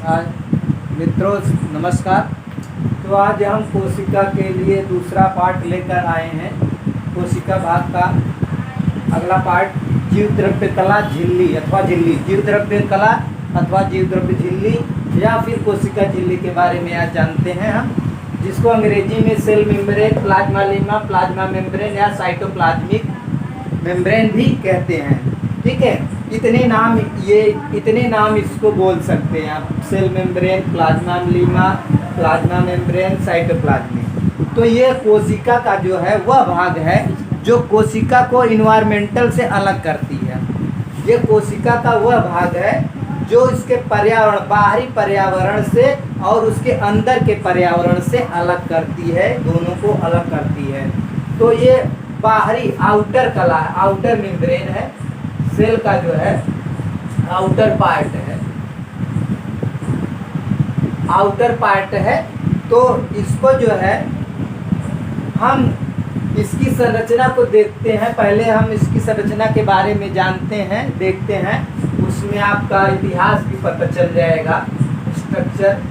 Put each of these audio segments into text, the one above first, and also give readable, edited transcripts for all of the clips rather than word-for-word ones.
आज मित्रों नमस्कार। तो आज हम कोशिका के लिए दूसरा पार्ट लेकर आए हैं। कोशिका भाग का अगला पार्ट जीव द्रव्य कला झिल्ली अथवा झिल्ली, जीव द्रव्य कला अथवा जीव द्रव्य झिल्ली या फिर कोशिका झिल्ली के बारे में आज जानते हैं हम, जिसको अंग्रेजी में cell membrane, plasmalemma, plasma membrane या साइटोप्लाज्मिक मेम्ब्रेन भी कहते हैं। ठीक है, इतने नाम इसको बोल सकते हैं आप, cell membrane, plasmalemma, plasma membrane, cytoplasmic. तो ये कोशिका का जो है वह भाग है जो कोशिका को इन्वायरमेंटल से अलग करती है। ये कोशिका का वह भाग है जो इसके पर्यावरण, बाहरी पर्यावरण से और उसके अंदर के पर्यावरण से अलग करती है, दोनों को अलग करती है। तो ये बाहरी आउटर कला, आउटर मेम्ब्रेन है, सेल का जो है आउटर पार्ट है, आउटर पार्ट है। तो इसको जो है हम इसकी संरचना को देखते हैं। पहले हम इसकी संरचना के बारे में जानते हैं, देखते हैं, उसमें आपका इतिहास भी पता चल जाएगा। स्ट्रक्चर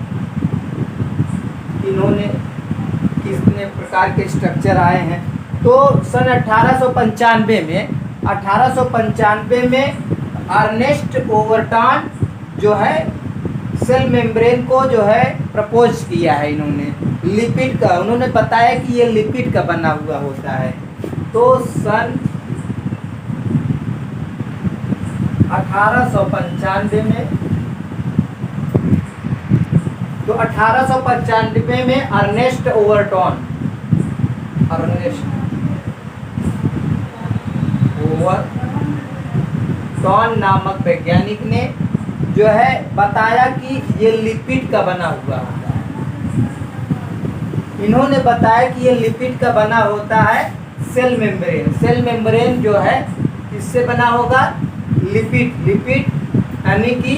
इन्होंने कितने प्रकार के स्ट्रक्चर आए हैं। तो सन 1895 में अर्नेस्ट ओवरटॉन जो है सेल मेम्ब्रेन को जो है प्रपोज किया है इन्होंने, लिपिड का। उन्होंने बताया कि ये लिपिड का बना हुआ होता है। तो सन 1895 में अर्नेस्ट ओवरटॉन नामक वैज्ञानिक ने जो है बताया कि ये लिपिड का बना हुआ होता है। इन्होंने बताया कि ये लिपिड का बना होता है सेल मेम्ब्रेन। सेल मेम्ब्रेन जो है किससे बना होगा? लिपिड यानी कि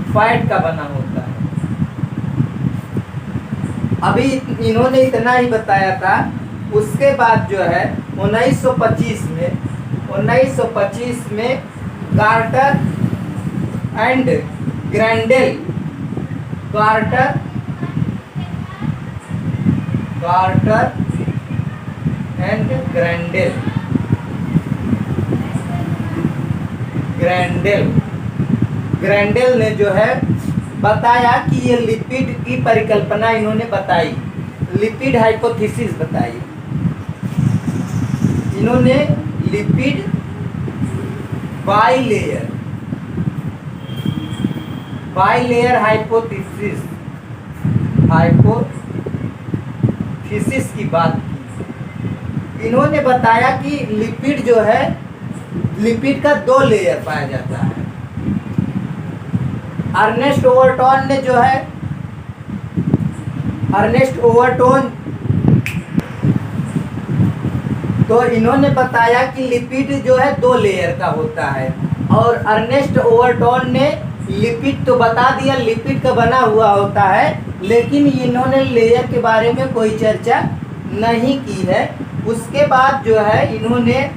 फैट का बना होता है। अभी इन्होंने इतना ही बताया था। उसके बाद जो है 1925 में कार्टर एंड ग्रैंडेल ग्रैंडेल ने जो है बताया कि ये लिपिड की परिकल्पना इन्होंने बताई, लिपिड हाइपोथेसिस बताई। इन्होंने लिपिड बाइलेयर हाइपोथेसिस की बात की। इन्होंने बताया कि लिपिड जो है, लिपिड का 2 लेयर पाया जाता है। अर्नेस्ट ओवरटॉन तो इन्होंने बताया कि लिपिड जो है 2 लेयर का होता है। और अर्नेस्ट ओवरटॉन ने लिपिड तो बता दिया, लिपिड का बना हुआ होता है, लेकिन इन्होंने लेयर के बारे में कोई चर्चा नहीं की है। उसके बाद जो है इन्होंने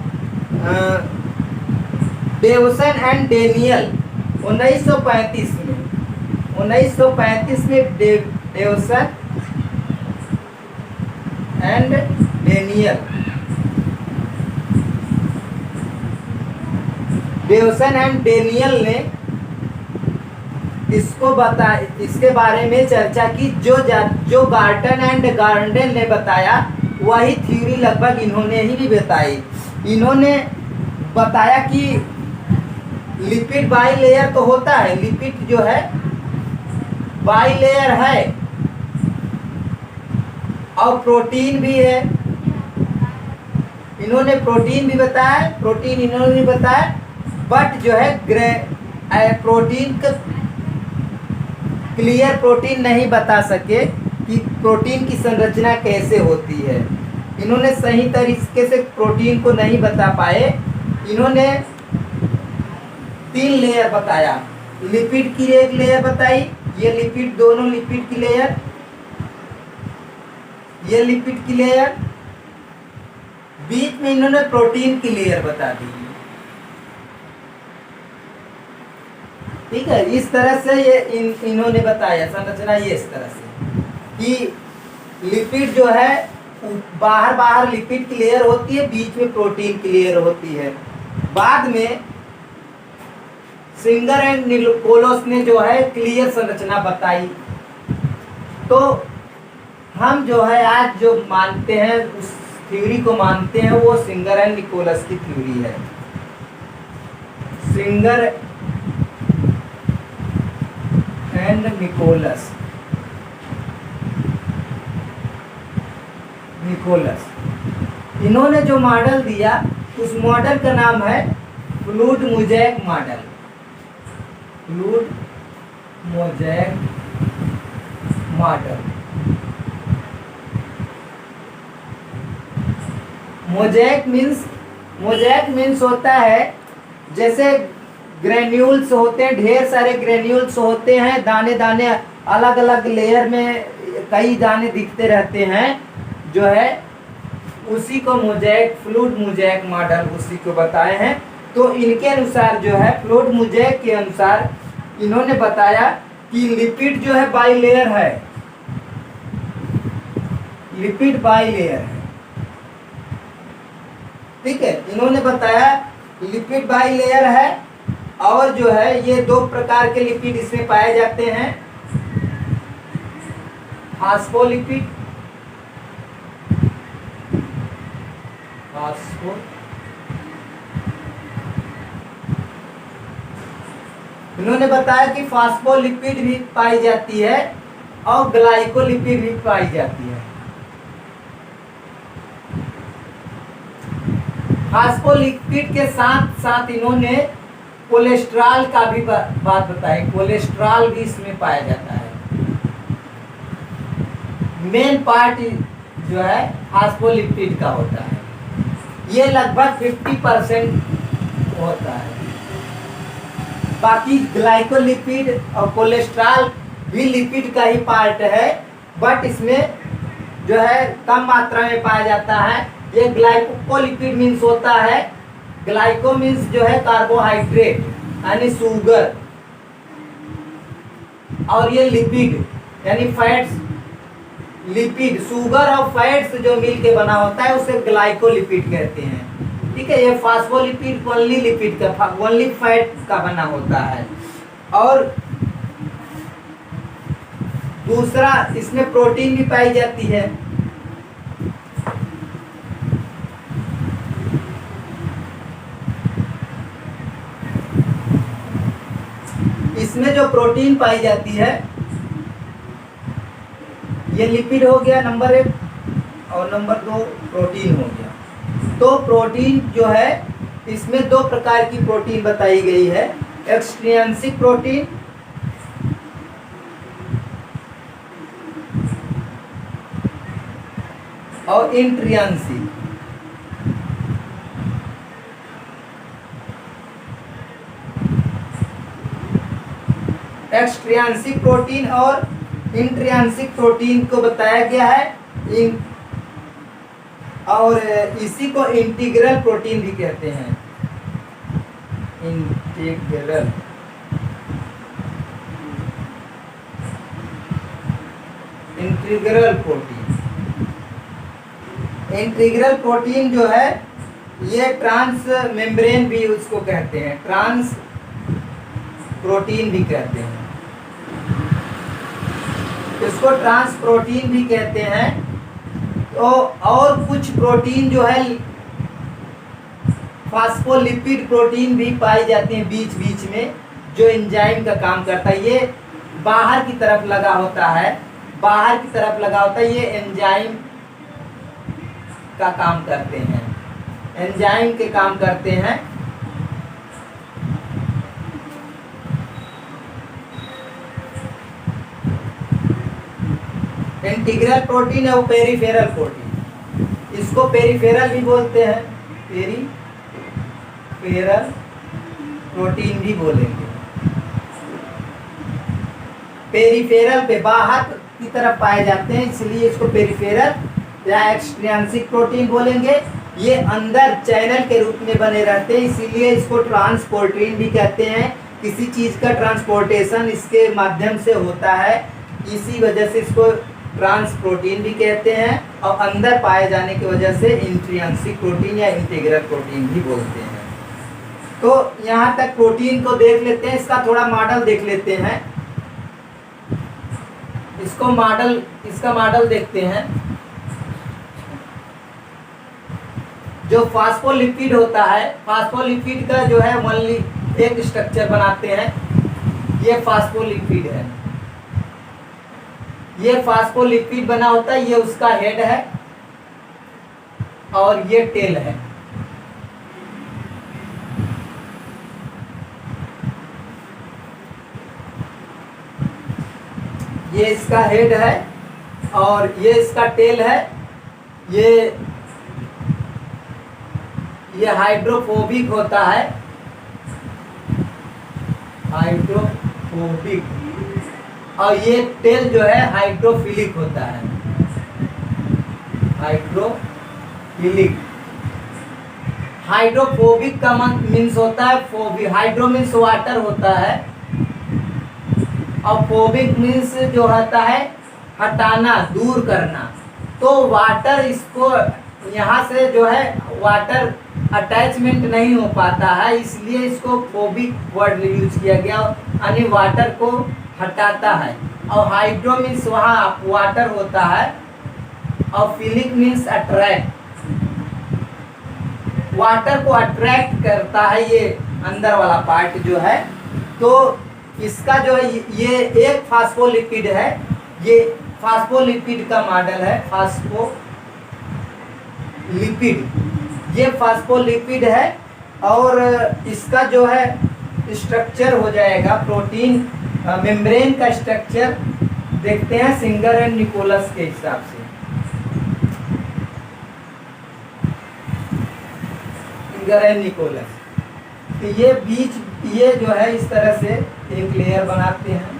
डेवसन एंड डेनियल 1935 में डेवसन एंड डेनियल ने इसके बारे में चर्चा की। जो गार्टन एंड गार्डेल ने बताया वही थ्योरी लगभग इन्होंने ही भी बताई। इन्होंने बताया कि लिपिड बाइलेयर तो होता है, लिपिड जो है बाइलेयर है और प्रोटीन भी है। इन्होंने प्रोटीन भी बताया, बट जो है प्रोटीन का क्लियर प्रोटीन नहीं बता सके कि प्रोटीन की संरचना कैसे होती है। इन्होंने सही तरीके से प्रोटीन को नहीं बता पाए। इन्होंने 3 लेयर बताया, लिपिड की एक लेयर बताई, ये लिपिड, दोनों लिपिड की लेयर, ये लिपिड की लेयर, बीच में इन्होंने प्रोटीन की लेयर बता दी। ठीक है, इस तरह से ये इन्होंने बताया संरचना ये इस तरह से कि लिपिड जो है बाहर बाहर लिपिड की लेयर होती है, बीच में प्रोटीन की लेयर होती है। बाद में सिंगर एंड निकोलस ने जो है क्लियर संरचना बताई। तो हम जो है आज जो मानते हैं उस थ्योरी को मानते हैं, वो सिंगर एंड निकोलस की थ्योरी है। सिंगर एंड निकोलस इन्होंने जो मॉडल दिया उस मॉडल का नाम है fluid mosaic model. Fluid mosaic model. Mosaic means होता है जैसे ग्रेन्यूल्स होते हैं, ढेर सारे ग्रेन्यूल्स होते हैं, दाने दाने अलग अलग लेयर में कई दाने दिखते रहते हैं जो है, उसी को मोज़ेक फ्लूइड मोज़ेक मॉडल उसी को बताए हैं। तो इनके अनुसार जो है फ्लूइड मोज़ेक के अनुसार इन्होंने बताया कि लिपिड जो है बाई लेयर है, लिपिड बाई लेयर है। ठीक है, इन्होंने बताया लिपिड बाई लेयर है और जो है ये दो प्रकार के लिपिड इसमें पाए जाते हैं, फास्फोलिपिड, इन्होंने बताया कि फास्फोलिपिड भी पाई जाती है और ग्लाइकोलिपिड भी पाई जाती है। फास्फोलिपिड के साथ साथ इन्होंने कोलेस्ट्रॉल का भी बात बताई, कोलेस्ट्रॉल भी इसमें पाया जाता है। मेन पार्ट जो है फास्फोलिपिड का होता है, ये लगभग 50% होता है। बाकी ग्लाइकोलिपिड और कोलेस्ट्रॉल भी लिपिड का ही पार्ट है, बट इसमें जो है कम मात्रा में पाया जाता है। ये ग्लाइकोलिपिड मीन्स होता है, ग्लाइको मीन्स जो है कार्बोहाइड्रेट यानी शुगर, और ये लिपिड यानी फैट्स। लिपिड शुगर और फैट्स जो मिल के बना होता है उसे ग्लाइकोलिपिड कहते हैं। ठीक है, ये फास्फोलिपिड ओनली लिपिड का, ओनली फैट का बना होता है। और दूसरा इसमें प्रोटीन भी पाई जाती है। इसमें जो प्रोटीन पाई जाती है ये लिपिड हो गया नंबर 1, और नंबर 2 प्रोटीन हो गया। तो प्रोटीन जो है इसमें दो प्रकार की प्रोटीन बताई गई है, एक्सट्रिंसिक प्रोटीन और इंट्रिंसिक। एक्सट्रिंसिक प्रोटीन और इंट्रिंसिक प्रोटीन को बताया गया है और इसी को इंटीग्रल प्रोटीन भी कहते हैं। इंटीग्रल प्रोटीन जो है ये ट्रांस मेम्ब्रेन भी उसको कहते हैं, ट्रांस प्रोटीन भी कहते हैं, इसको ट्रांस प्रोटीन भी कहते हैं। तो और कुछ प्रोटीन जो है फास्फोलिपिड प्रोटीन भी पाई जाती हैं बीच बीच में, जो एंजाइम का काम करता है। ये बाहर की तरफ लगा होता है, बाहर की तरफ लगा होता है, ये एंजाइम का काम करते हैं, एंजाइम के काम करते हैं। इंटीग्रल प्रोटीन और पेरिफेरल प्रोटीन, इसको पेरिफेरल भी बोलते हैं, पेरिफेरल प्रोटीन भी बोलेंगे। पेरिफेरल पे बाहर की तरफ पाए जाते हैं, इसलिए इसको पेरिफेरल या एक्सट्रिंसिक प्रोटीन बोलेंगे। ये अंदर चैनल के रूप में बने रहते हैं, इसीलिए इसको ट्रांस प्रोटीन भी कहते हैं। किसी चीज़ का ट्रांसपोर्टेशन इसके माध्यम से होता है, इसी वजह से इसको ट्रांस प्रोटीन भी कहते हैं, और अंदर पाए जाने की वजह से इंट्रिंसिक प्रोटीन या इंटीग्रल प्रोटीन भी बोलते हैं। तो यहाँ तक प्रोटीन को देख लेते हैं, इसका थोड़ा मॉडल देख लेते हैं। इसका मॉडल देखते हैं। जो फास्फोलिपिड होता है, फास्फोलिपिड का जो है ओनली एक स्ट्रक्चर बनाते हैं, ये फास्फोलिपिड है। ये फास्फोलिपिड बना होता है, ये उसका हेड है और ये टेल है। ये इसका हेड है और ये इसका टेल है। ये हाइड्रोफोबिक होता है, हाइड्रोफोबिक, और ये टेल जो है हाइड्रोफिलिक होता है, हाइड्रोफिलिक। हाइड्रोफोबिक का मीन्स होता है फोबिक, हाइड्रो मीन्स वाटर होता है, और फोबिक मीन्स जो होता है हटाना, दूर करना। तो वाटर इसको यहाँ से जो है वाटर अटैचमेंट नहीं हो पाता है, इसलिए इसको फोबिक वर्ड यूज किया गया, यानी वाटर को हटाता है। और हाइड्रो मीन्स वहाँ वाटर होता है, और फिलिक मीन्स अट्रैक्ट, वाटर को अट्रैक्ट करता है ये अंदर वाला पार्ट जो है। तो इसका जो है ये एक फास्फोलिपिड है, ये फास्फोलिपिड का मॉडल है, फास्फोलिपिड, ये फास्फोलिपिड है। और इसका जो है स्ट्रक्चर हो जाएगा प्रोटीन मेम्ब्रेन का स्ट्रक्चर देखते हैं सिंगर एंड निकोलस के हिसाब से। सिंगर एंड निकोलस, तो ये बीच ये जो है इस तरह से एक लेयर बनाते हैं।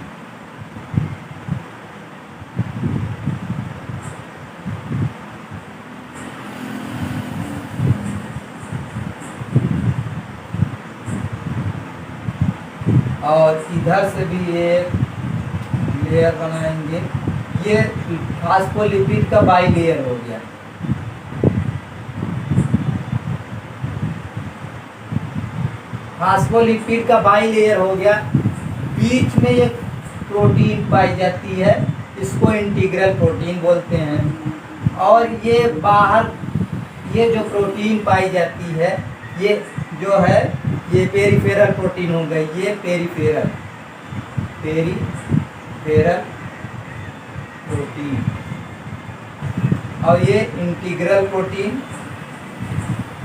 और इधर से भी एक लेयर बनाएंगे, ये फास्फोलिपिड का बाई लेयर हो गया। फास्फोलिपिड का बाई लेयर हो गया, बीच में एक प्रोटीन पाई जाती है, इसको इंटीग्रल प्रोटीन बोलते हैं। और ये बाहर ये जो प्रोटीन पाई जाती है, ये जो है ये पेरिफेरल प्रोटीन हो गई, ये पेरिफेरल प्रोटीन, और ये इंटीग्रल प्रोटीन,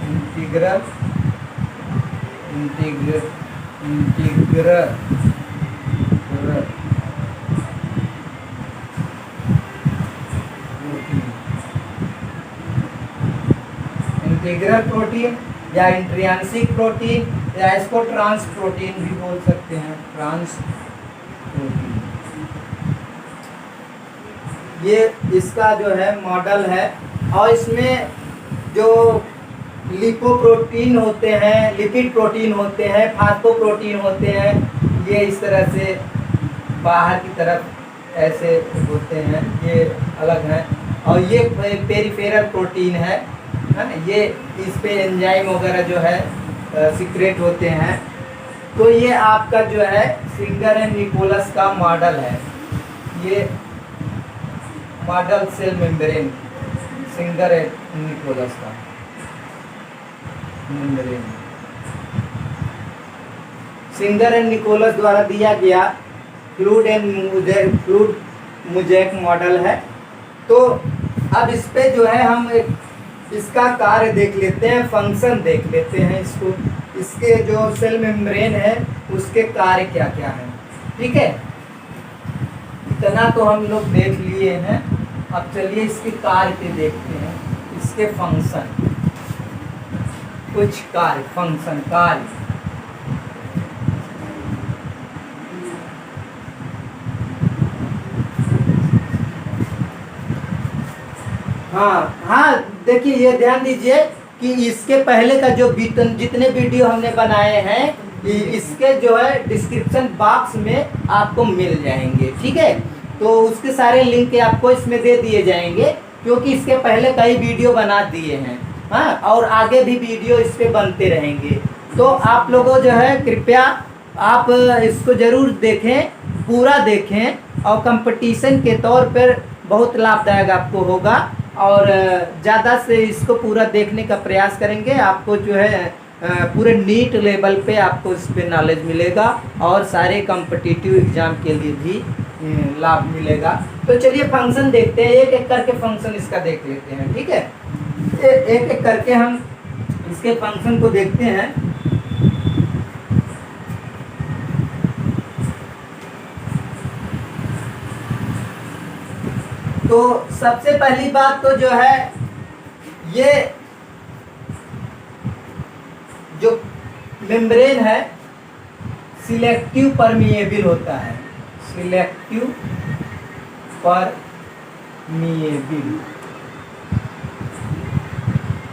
इंटीग्रल प्रोटीन या इंट्रिंसिक प्रोटीन, या इसको ट्रांस प्रोटीन भी बोल सकते हैं, ट्रांस प्रोटीन। ये इसका जो है मॉडल है। और इसमें जो लिपोप्रोटीन होते हैं, लिपिड प्रोटीन होते हैं, फास्फोप्रोटीन होते हैं, ये इस तरह से बाहर की तरफ ऐसे होते हैं, ये अलग हैं। और ये पेरिफेरल प्रोटीन है ना, ये इस पे एंजाइम वगैरह जो है सीक्रेट होते हैं। तो ये आपका जो है सिंगर एंड निकोलस का मॉडल है, ये model cell membrane Singer and Nicolson का मेम्ब्रेन, सिंगर एंड निकोलस द्वारा दिया गया फ्लूइड मुजैक मॉडल है। तो अब इस पे जो है हम इसका कार्य देख लेते हैं, फंक्शन देख लेते हैं इसको, इसके जो सेल मेम्ब्रेन है उसके कार्य क्या क्या है। ठीक है, इतना तो हम लोग देख लिए हैं। अब चलिए इसके कार्य पे देखते हैं, इसके फंक्शन, कुछ कार्य, फंक्शन, कार्य। हाँ, देखिए ये ध्यान दीजिए कि इसके पहले का जो जितने वीडियो हमने बनाए हैं इसके जो है डिस्क्रिप्शन बॉक्स में आपको मिल जाएंगे, ठीक है। तो उसके सारे लिंक आपको इसमें दे दिए जाएंगे, क्योंकि इसके पहले कई वीडियो बना दिए हैं, हाँ, और आगे भी वीडियो इस पे बनते रहेंगे। तो आप लोगों जो है कृपया आप इसको ज़रूर देखें, पूरा देखें, और कंपटीशन के तौर पर बहुत लाभदायक आपको होगा। और ज़्यादा से इसको पूरा देखने का प्रयास करेंगे, आपको जो है पूरे नीट लेवल पे आपको इस पे नॉलेज मिलेगा, और सारे कॉम्पिटिटिव एग्ज़ाम के लिए भी लाभ मिलेगा। तो चलिए फंक्शन देखते हैं, एक एक करके फंक्शन इसका देख लेते हैं, ठीक है। एक एक करके हम इसके फंक्शन को देखते हैं। तो सबसे पहली बात तो जो है, ये जो मेम्ब्रेन है सिलेक्टिव परमिएबल होता है, सिलेक्टिव परमिएबल।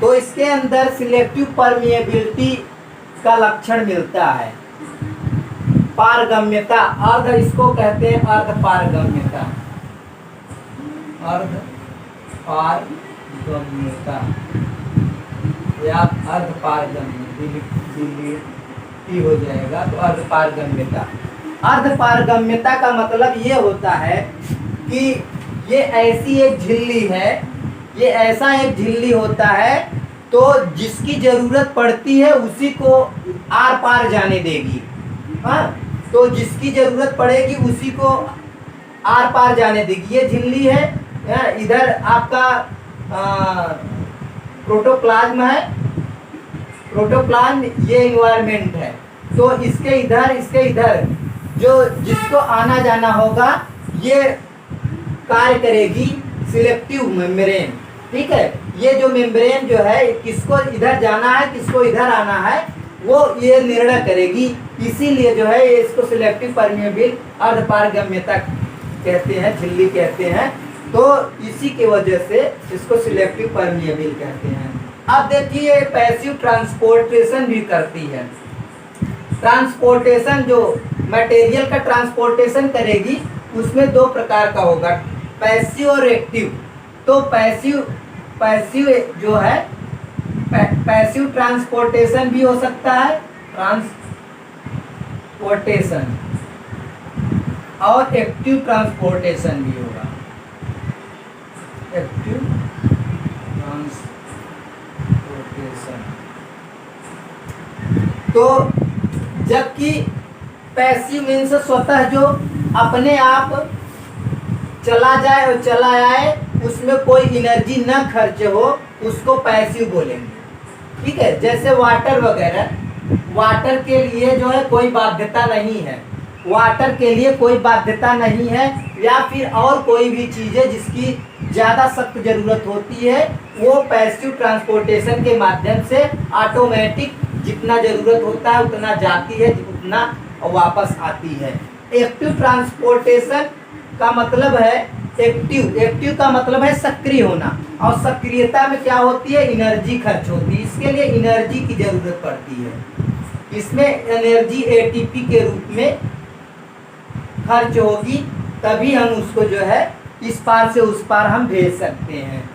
तो इसके अंदर सिलेक्टिव परमिएबिलिटी का लक्षण मिलता है। पारगम्यता, अर्ध इसको कहते हैं अर्ध पारगम्यता, अर्ध पारगम्यता या अर्ध पारगम्यता हो जाएगा। तो अर्ध पारगम्यता, अर्ध पारगम्यता का मतलब ये होता है कि ये ऐसी एक झिल्ली है, ये ऐसा एक झिल्ली होता है तो जिसकी जरूरत पड़ती है उसी को आर पार जाने देगी, हाँ। तो जिसकी जरूरत पड़ेगी उसी को आर पार जाने देगी। ये झिल्ली है, इधर आपका प्रोटोप्लाज्म है, प्रोटोप्लाज्म ये एनवायरनमेंट है। तो इसके इधर जो जिसको आना जाना होगा ये कार्य करेगी सिलेक्टिव मेम्ब्रेन, ठीक है। ये जो मेम्ब्रेन जो है किसको इधर जाना है किसको इधर आना है वो ये निर्णय करेगी। इसीलिए जो है इसको सिलेक्टिव परमिएबल अर्ध पारगम्यता कहते हैं, झिल्ली कहते हैं। तो इसी की वजह से इसको सिलेक्टिव परमिएबल कहते हैं। अब देखिए पैसिव ट्रांसपोर्टेशन भी करती है। ट्रांसपोर्टेशन जो मटेरियल का ट्रांसपोर्टेशन करेगी उसमें दो प्रकार का होगा, पैसिव और एक्टिव। तो पैसिव जो है पैसिव ट्रांसपोर्टेशन भी हो सकता है, ट्रांसपोर्टेशन, और एक्टिव ट्रांसपोर्टेशन भी होगा, एक्टिव ट्रांसपोर्टेशन। तो जबकि पैसिव मीन्स स्वतः जो अपने आप चला जाए और चला आए, उसमें कोई एनर्जी न खर्च हो, उसको पैसिव बोलेंगे, ठीक है। जैसे वाटर वगैरह, वाटर के लिए जो है कोई बाध्यता नहीं है, वाटर के लिए कोई बाध्यता नहीं है, या फिर और कोई भी चीज़ है जिसकी ज़्यादा सख्त ज़रूरत होती है, वो पैसिव ट्रांसपोर्टेशन के माध्यम से ऑटोमेटिक जितना ज़रूरत होता है उतना जाती है, उतना वापस आती है। एक्टिव ट्रांसपोर्टेशन का मतलब है एक्टिव का मतलब है सक्रिय होना, और सक्रियता में क्या होती है, एनर्जी खर्च होती है, इसके लिए एनर्जी की ज़रूरत पड़ती है। इसमें एनर्जी एटीपी के रूप में खर्च होगी, तभी हम उसको जो है इस पार से उस पार हम भेज सकते हैं।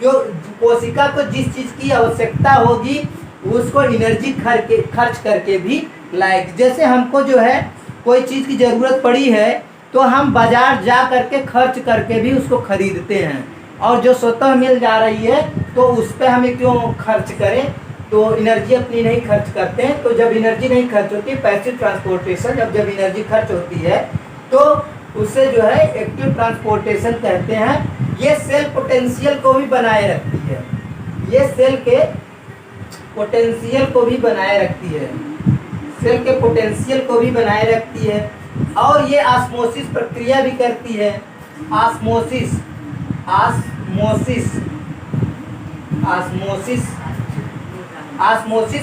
जो कोशिका को जिस चीज़ की आवश्यकता होगी उसको एनर्जी खर्च करके भी लाएगी। जैसे हमको जो है कोई चीज़ की ज़रूरत पड़ी है तो हम बाजार जा करके खर्च करके भी उसको खरीदते हैं, और जो स्वतः मिल जा रही है तो उस पर हमें क्यों खर्च करें, तो एनर्जी अपनी नहीं खर्च करते हैं। तो जब एनर्जी नहीं खर्च होती, पैसिव ट्रांसपोर्टेशन जब एनर्जी खर्च होती है तो उसे जो है एक्टिव ट्रांसपोर्टेशन कहते हैं। ये सेल पोटेंशियल को भी बनाए रखती है, ये सेल के पोटेंशियल को भी बनाए रखती है, सेल के पोटेंशियल को भी बनाए रखती है, और ये ऑस्मोसिस प्रक्रिया भी करती है। ऑस्मोसिस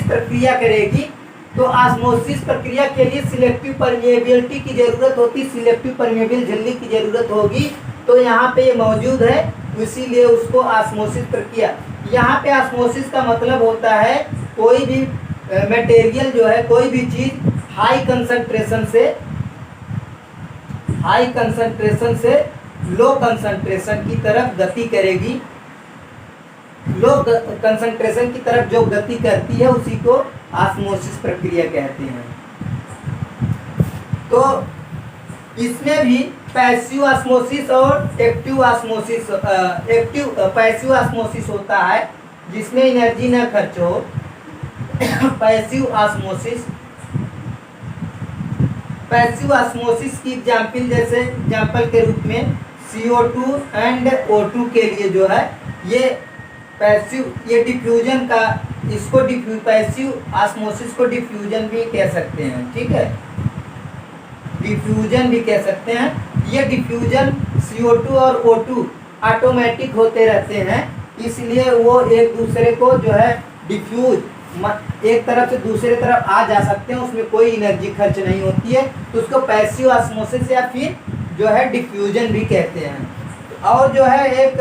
प्रक्रिया करेगी। तो ऑस्मोसिस प्रक्रिया के लिए सिलेक्टिव परमिएबिलिटी की ज़रूरत होती, सिलेक्टिव परमिएबल झिल्ली की ज़रूरत होगी। तो यहाँ पे ये मौजूद है, इसीलिए उसको ऑस्मोसिस प्रक्रिया। यहाँ पे ऑस्मोसिस का मतलब होता है कोई भी मटेरियल जो है, कोई भी चीज हाई कंसंट्रेशन से लो कंसंट्रेशन की तरफ गति करेगी। लो कंसंट्रेशन की तरफ जो गति करती है उसी को ऑस्मोसिस प्रक्रिया कहते हैं। तो इसमें भी पैसिव ऑस्मोसिस और एक्टिव ऑस्मोसिस, पैसिव ऑस्मोसिस होता है जिसमें एनर्जी न खर्च हो। पैसिव ऑस्मोसिस की एग्जाम्पल के रूप में CO2 एंड O2 के लिए जो है ये डिफ्यूजन का, इसको पैसिव ऑस्मोसिस को डिफ्यूजन भी कह सकते हैं। ठीक है, डिफ्यूजन भी कह सकते हैं। ये डिफ्यूजन CO2 और O2 ऑटोमेटिक होते रहते हैं, इसलिए वो एक दूसरे को जो है डिफ्यूज एक तरफ से दूसरे तरफ आ जा सकते हैं, उसमें कोई एनर्जी खर्च नहीं होती है, तो उसको पैसिव ऑस्मोसिस या फिर जो है डिफ्यूजन भी कहते हैं। और जो है एक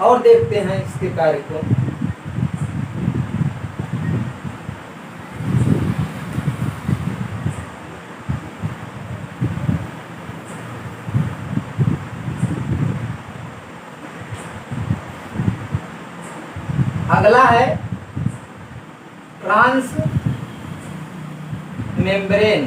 और देखते हैं इसके कार्य को। अगला है ट्रांस मेम्ब्रेन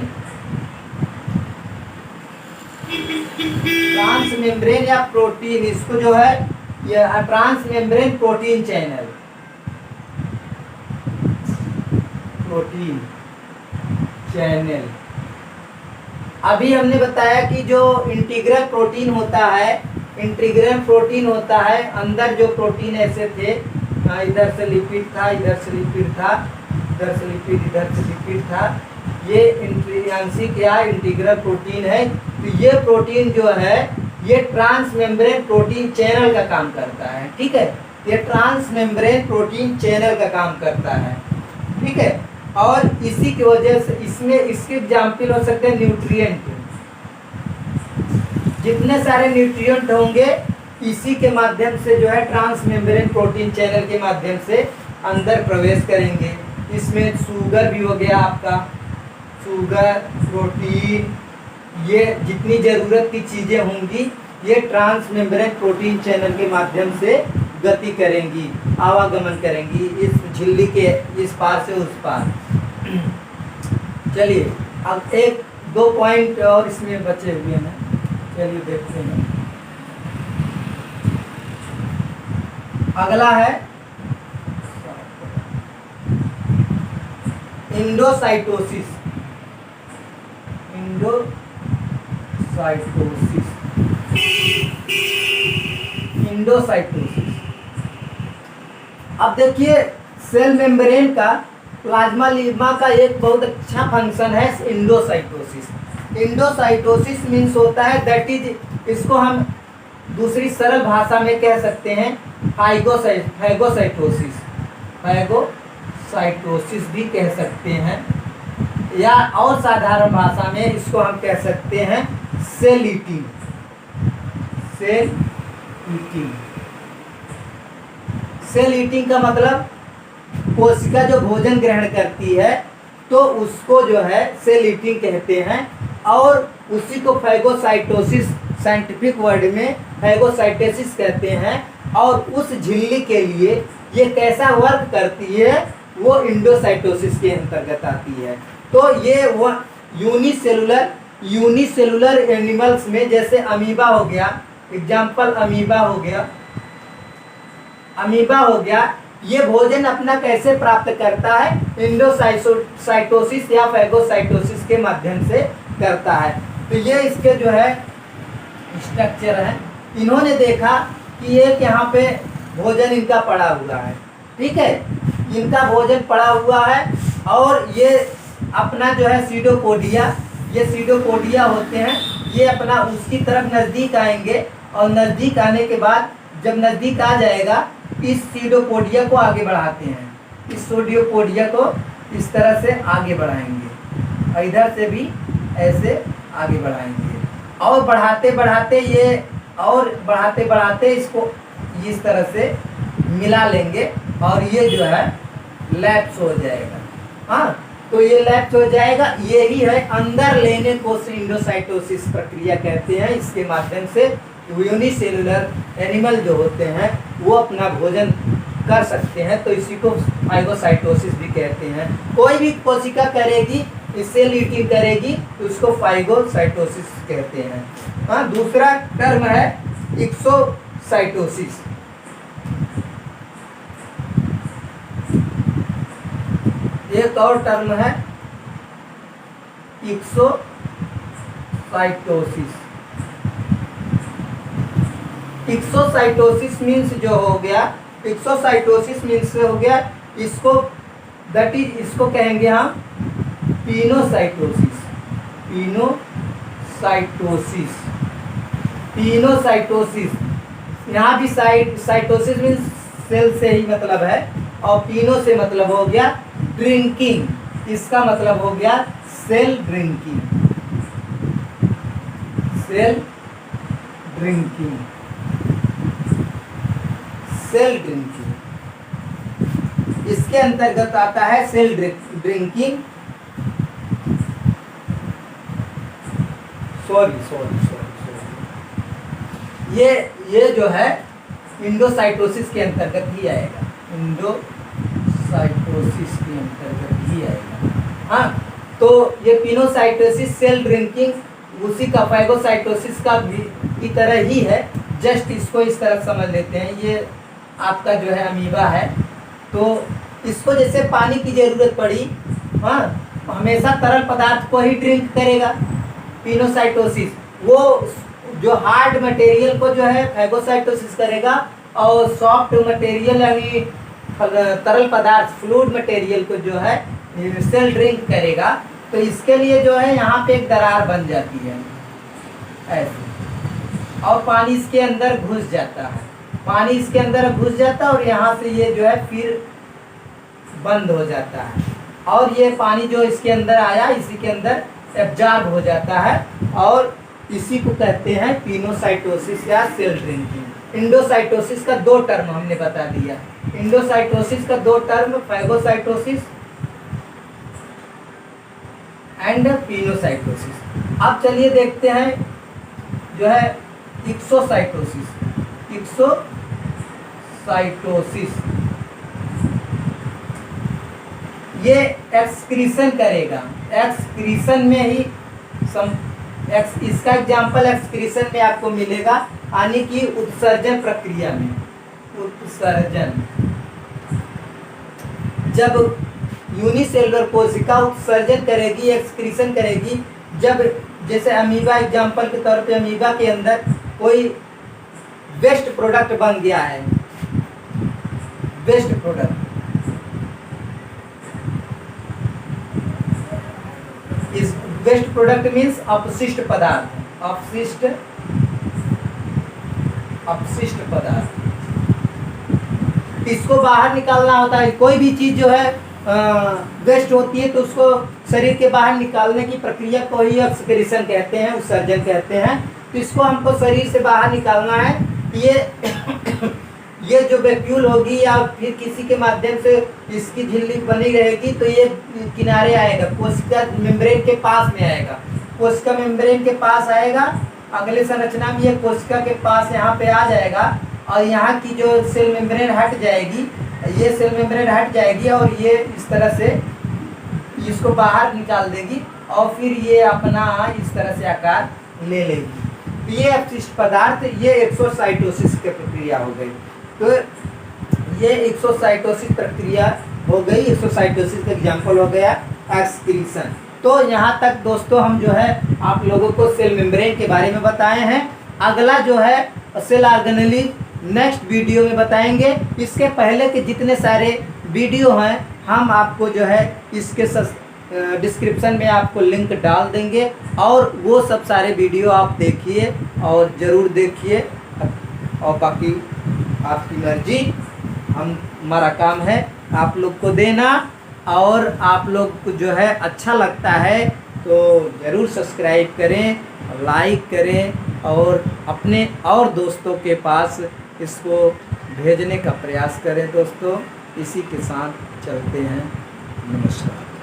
या प्रोटीन, इसको जो है यह ट्रांस मेम्ब्रेन प्रोटीन चैनल। अभी हमने बताया कि जो इंटीग्रल प्रोटीन होता है, अंदर जो प्रोटीन ऐसे थे, इधर से लिपिड था, इधर से लिपिड था, इधर से लिपिड, इधर से लिपिड था, ये इंट्रिंसिक या इंटीग्रल प्रोटीन है। तो ये प्रोटीन जो है ये ट्रांस मेम्ब्रेन प्रोटीन चैनल का काम करता है। ठीक है, ये ट्रांस मेम्ब्रेन प्रोटीन चैनल का काम करता है। ठीक है, और इसी की वजह से इसमें इसके एग्जाम्पल हो सकते हैं न्यूट्रिएंट। जितने सारे न्यूट्रिएंट होंगे इसी के माध्यम से जो है ट्रांस मेम्ब्रेन प्रोटीन चैनल के माध्यम से अंदर प्रवेश करेंगे। इसमें शुगर भी हो गया आपका, शुगर, प्रोटीन, ये जितनी ज़रूरत की चीज़ें होंगी ये ट्रांस मेम्ब्रेन प्रोटीन चैनल के माध्यम से गति करेंगी, आवागमन करेंगी इस झिल्ली के इस पार से उस पार। चलिए अब एक दो पॉइंट और इसमें बचे हुए हैं, चलिए देखते हैं। अगला है इंडोसाइटोसिस। अब देखिए सेल मेम्ब्रेन का प्लाज्मा लिग्मा का एक बहुत अच्छा फंक्शन है इंडोसाइटोसिस मीन्स होता है दैट इज, इसको हम दूसरी सरल भाषा में कह सकते हैं फैगोसाइटोसिस भी कह सकते हैं, या और साधारण भाषा में इसको हम कह सकते हैं सेल ईटिंग। सेल ईटिंग का मतलब कोशिका जो भोजन ग्रहण करती है तो उसको जो है सेल ईटिंग कहते हैं, और उसी को फैगोसाइटोसिस साइंटिफिक वर्ड में फैगोसाइटोसिस कहते हैं। और उस झिल्ली के लिए ये कैसा वर्क करती है वो इंडोसाइटोसिस के अंतर्गत आती है। तो ये वो यूनिसेलुलर एनिमल्स में जैसे अमीबा हो गया, एग्जाम्पल अमीबा हो गया, ये भोजन अपना कैसे प्राप्त करता है, इंडोसाइटोसिस या फैगोसाइटोसिस के माध्यम से करता है। तो ये इसके जो है स्ट्रक्चर है। इन्होंने देखा कि एक यहाँ पे भोजन इनका पड़ा हुआ है, ठीक है, इनका भोजन पड़ा हुआ है, और ये अपना जो है सीडोपोडिया, ये सीडोपोडिया होते हैं, ये अपना उसकी तरफ नज़दीक आएंगे, और नज़दीक आने के बाद जब नज़दीक आ जाएगा इस सीडोपोडिया को आगे बढ़ाते हैं, इस सीडोपोडिया को इस तरह से आगे बढ़ाएंगे, और इधर से भी ऐसे आगे बढ़ाएंगे, और बढ़ाते बढ़ाते इसको इस तरह से मिला लेंगे और ये जो है लैप्स हो जाएगा। हाँ, तो ये लैप्स हो जाएगा, यही है अंदर लेने को एंडोसाइटोसिस प्रक्रिया कहते हैं। इसके माध्यम से यूनिसेलुलर एनिमल जो होते हैं वो अपना भोजन कर सकते हैं, तो इसी को फाइगोसाइटोसिस भी कहते हैं। कोई भी कोशिका करेगी, सेल ईटिंग करेगी, तो उसको फाइगोसाइटोसिस कहते हैं। हाँ, दूसरा टर्म है एक्सोसाइटोसिस। एक और टर्म है एक्सोसाइटोसिस। एक्सोसाइटोसिस मीन्स जो हो गया, एक्सोसाइटोसिस मीन्स हो गया इसको, दैट इज इसको कहेंगे हम पिनोसाइटोसिस। Pinocytosis, pinocytosis. यहाँ भी साइटोसिस मीन्स सेल से ही मतलब है, और पिनो से मतलब हो गया ड्रिंकिंग, इसका मतलब हो गया cell drinking. Cell drinking, cell drinking, इसके अंतर्गत आता है सेल ड्रिंकिंग। ये जो है इंडोसाइटोसिस के अंतर्गत ही आएगा, इंडोसाइटोसिस के अंतर्गत ही आएगा। हाँ, तो ये पिनोसाइटोसिस सेल ड्रिंकिंग उसी का फाइगोसाइटोसिस का भी की तरह ही है, जस्ट इसको इस तरह समझ लेते हैं। ये आपका जो है अमीबा है, तो इसको जैसे पानी की जरूरत पड़ी, हाँ, हमेशा तरल पदार्थ को ही ड्रिंक करेगा पिनोसाइटोसिस। वो जो हार्ड मटेरियल को जो है फाइगोसाइटोसिस करेगा, और सॉफ्ट मटेरियल यानी तरल पदार्थ फ्लूइड मटेरियल को जो है सेल ड्रिंक करेगा। तो इसके लिए जो है यहाँ पे एक दरार बन जाती है ऐसे, और पानी इसके अंदर घुस जाता है, पानी इसके अंदर घुस जाता है, और यहाँ से ये जो है फिर बंद हो जाता है, और ये पानी जो इसके अंदर आया इसी के अंदर एब्जॉर्ब हो जाता है, और इसी को कहते हैं पिनोसाइटोसिस या सेल ड्रिंकिंग। इंडोसाइटोसिस का दो टर्म हमने बता दिया, इंडोसाइटोसिस का दो टर्म फाइगोसाइटोसिस एंड पिनोसाइटोसिस। अब चलिए देखते हैं जो है एक्सोसाइटोसिस। एक्सोसाइटोसिस ये एक्सक्रीशन करेगा, एक्सक्रीशन में ही इसका एग्जाम्पल एक्सक्रीशन में आपको मिलेगा, यानी कि उत्सर्जन प्रक्रिया में। उत्सर्जन, जब यूनिसेलुलर कोशिका उत्सर्जन करेगी, एक्सक्रीशन करेगी, जब जैसे अमीबा एग्जाम्पल के तौर पे अमीबा के अंदर कोई वेस्ट प्रोडक्ट बन गया है, वेस्ट प्रोडक्ट, इस वेस्ट प्रोडक्ट मीन्स अपशिष्ट पदार्थ, अपशिष्ट पदार्थ, इसको बाहर निकालना होता है। कोई भी चीज जो है वेस्ट होती है तो उसको शरीर के बाहर निकालने की प्रक्रिया को ही एक्सक्रीशन कहते हैं, उत्सर्जन कहते हैं। तो इसको हमको शरीर से बाहर निकालना है। ये जो वैक्यूल होगी या फिर किसी के माध्यम से इसकी झिल्ली बनी रहेगी, तो ये किनारे आएगा, कोशिका मेम्ब्रेन के पास में आएगा, कोशिका मेम्ब्रेन के पास आएगा। अगले संरचना में ये कोशिका के पास यहाँ पे आ जाएगा, और यहाँ की जो सेल मेम्ब्रेन हट जाएगी, ये सेल मेम्ब्रेन हट जाएगी, और ये इस तरह से इसको बाहर निकाल देगी, और फिर ये अपना इस तरह से आकार ले लेगी। तो ये अपशिष्ट पदार्थ, ये एक्सोसाइटोसिस की प्रक्रिया हो गई। तो ये एक्सोसाइटोसिस प्रक्रिया हो गई, एक्सोसाइटोसिस का एग्जाम्पल हो गया एक्सक्रीशन। तो यहाँ तक दोस्तों हम जो है आप लोगों को सेल मेम्ब्रेन के बारे में बताए हैं। अगला जो है सेल ऑर्गेनेली नेक्स्ट वीडियो में बताएंगे। इसके पहले के जितने सारे वीडियो हैं हम आपको जो है इसके डिस्क्रिप्शन में आपको लिंक डाल देंगे, और वो सब सारे वीडियो आप देखिए और ज़रूर देखिए, और बाकी आपकी मर्जी, हमारा काम है आप लोग को देना। और आप लोग को जो है अच्छा लगता है तो ज़रूर सब्सक्राइब करें, लाइक करें, और अपने और दोस्तों के पास इसको भेजने का प्रयास करें दोस्तों। इसी के साथ चलते हैं। नमस्कार।